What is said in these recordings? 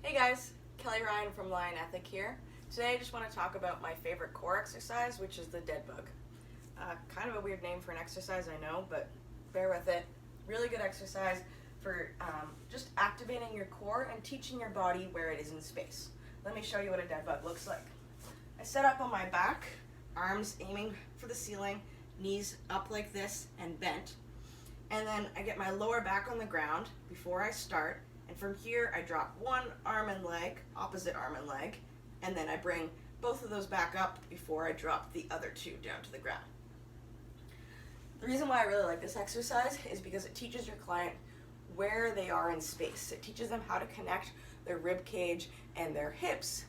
Hey guys, Kelly Ryan from Lion Ethic here. Today I just want to talk about my favorite core exercise, which is the dead bug. Kind of a weird name for an exercise, I know, but bear with it. Really good exercise for just activating your core and teaching your body where it is in space. Let me show you what a dead bug looks like. I set up on my back, arms aiming for the ceiling, knees up like this and bent. And then I get my lower back on the ground before I start. And from here, I drop one arm and leg, opposite arm and leg, and then I bring both of those back up before I drop the other two down to the ground. The reason why I really like this exercise is because it teaches your client where they are in space. It teaches them how to connect their rib cage and their hips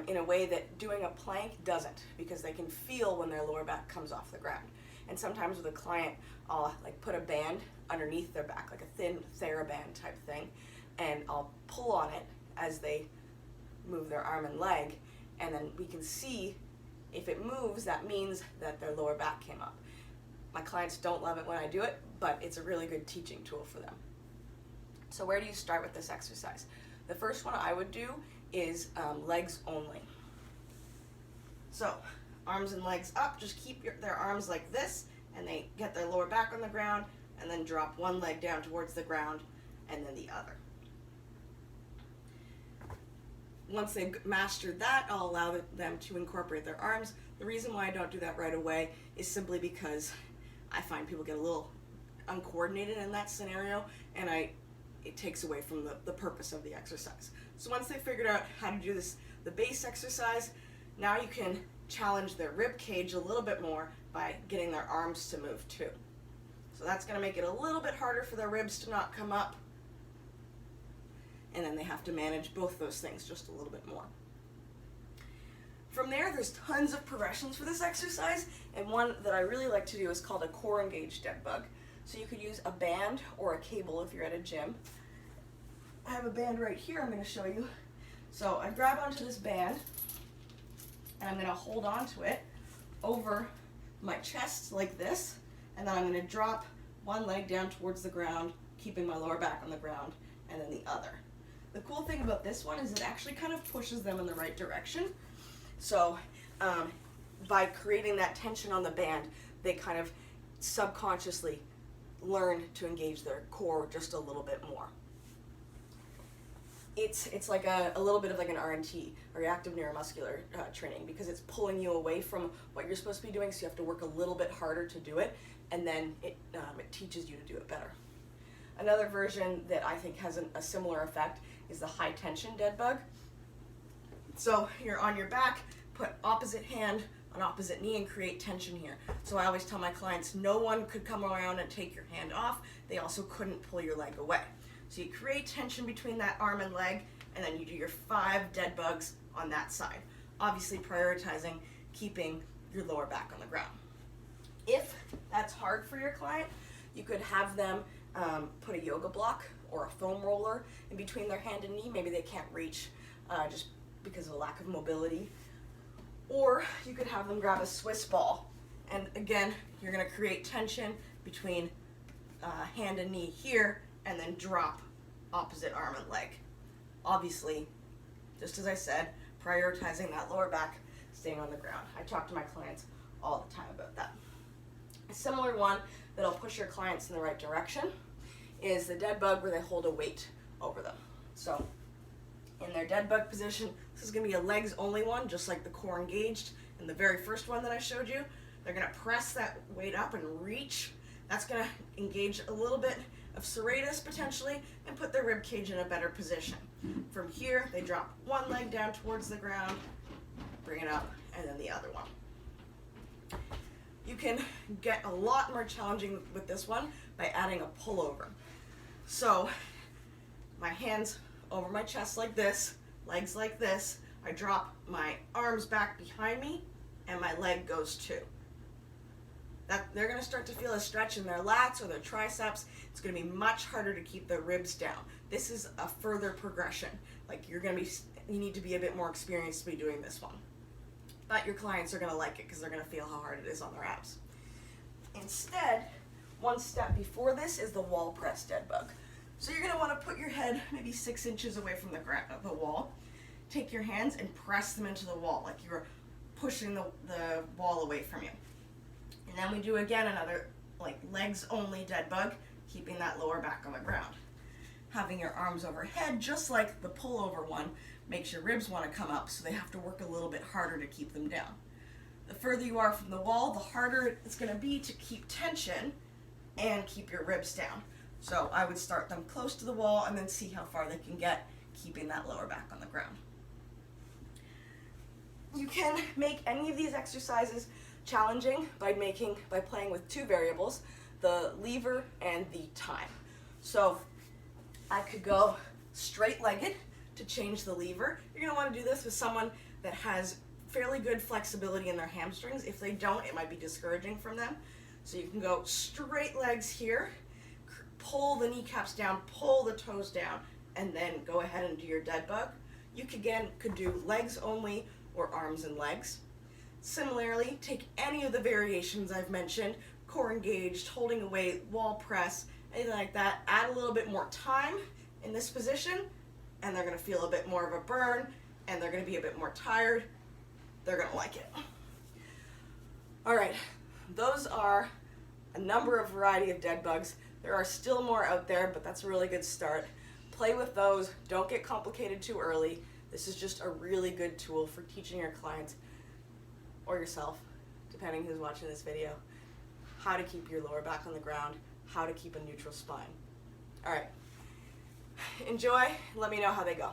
in a way that doing a plank doesn't, because they can feel when their lower back comes off the ground. And sometimes with a client, I'll put a band underneath their back, like a thin TheraBand type thing, and I'll pull on it as they move their arm and leg, and then we can see if it moves, that means that their lower back came up. My clients don't love it when I do it, but it's a really good teaching tool for them. So where do you start with this exercise? The first one I would do is legs only. So arms and legs up, just keep their arms like this, and they get their lower back on the ground, and then drop one leg down towards the ground, and then the other. Once they've mastered that, I'll allow them to incorporate their arms. The reason why I don't do that right away is simply because I find people get a little uncoordinated in that scenario, and it takes away from the purpose of the exercise. So once they figured out how to do this, the base exercise, now you can challenge their rib cage a little bit more by getting their arms to move too. So that's going to make it a little bit harder for their ribs to not come up, and then they have to manage both those things just a little bit more. From there's tons of progressions for this exercise, and one that I really like to do is called a core engaged dead bug. So you could use a band or a cable if you're at a gym. I have a band right here I'm going to show you. So I grab onto this band, and I'm going to hold onto it over my chest like this, and then I'm going to drop one leg down towards the ground, keeping my lower back on the ground, and then the other. The cool thing about this one is it actually kind of pushes them in the right direction. So by creating that tension on the band, they kind of subconsciously learn to engage their core just a little bit more. It's like a little bit of like an RNT, or reactive neuromuscular training, because it's pulling you away from what you're supposed to be doing, so you have to work a little bit harder to do it, and then it teaches you to do it better. Another version that I think has a similar effect is the high tension dead bug. So you're on your back, put opposite hand on opposite knee and create tension here. So I always tell my clients, no one could come around and take your hand off. They also couldn't pull your leg away. So you create tension between that arm and leg, and then you do your 5 dead bugs on that side. Obviously prioritizing keeping your lower back on the ground. If that's hard for your client, you could have them put a yoga block or a foam roller in between their hand and knee. Maybe they can't reach just because of a lack of mobility. Or you could have them grab a Swiss ball, and again, you're going to create tension between hand and knee here, and then drop opposite arm and leg. Obviously, just as I said, prioritizing that lower back, staying on the ground. I talk to my clients all the time about that. A similar one that'll push your clients in the right direction is the dead bug, where they hold a weight over them. So in their dead bug position, this is going to be a legs only one, just like the core engaged in the very first one that I showed you. They're going to press that weight up and reach. That's going to engage a little bit of serratus potentially, and put their rib cage in a better position. From here, they drop one leg down towards the ground, bring it up, and then the other one. You can get a lot more challenging with this one by adding a pullover. So my hands over my chest like this, legs like this, I drop my arms back behind me, and my leg goes too. They're going to start to feel a stretch in their lats or their triceps. It's going to be much harder to keep their ribs down. This is a further progression. You need to be a bit more experienced to be doing this one. But your clients are going to like it because they're going to feel how hard it is on their abs. Instead, one step before this is the wall press dead bug. So you're going to want to put your head maybe 6 inches away from the wall. Take your hands and press them into the wall like you're pushing the wall away from you. And then we do again another like legs only dead bug, keeping that lower back on the ground. Having your arms overhead, just like the pullover one, makes your ribs want to come up, so they have to work a little bit harder to keep them down. The further you are from the wall, the harder it's going to be to keep tension and keep your ribs down. So I would start them close to the wall and then see how far they can get, keeping that lower back on the ground. You can make any of these exercises challenging by playing with 2 variables, the lever and the time. So I could go straight-legged to change the lever. You're going to want to do this with someone that has fairly good flexibility in their hamstrings. If they don't, it might be discouraging from them. So you can go straight legs here, pull the kneecaps down, pull the toes down, and then go ahead and do your dead bug. You could do legs only or arms and legs. Similarly, take any of the variations I've mentioned, core engaged, holding a weight, wall press, anything like that. Add a little bit more time in this position, and they're going to feel a bit more of a burn, and they're going to be a bit more tired. They're going to like it. All right, those are a number of variety of dead bugs. There are still more out there, but that's a really good start. Play with those. Don't get complicated too early. This is just a really good tool for teaching your clients, or yourself, depending who's watching this video, how to keep your lower back on the ground, how to keep a neutral spine. All right, enjoy. Let me know how they go.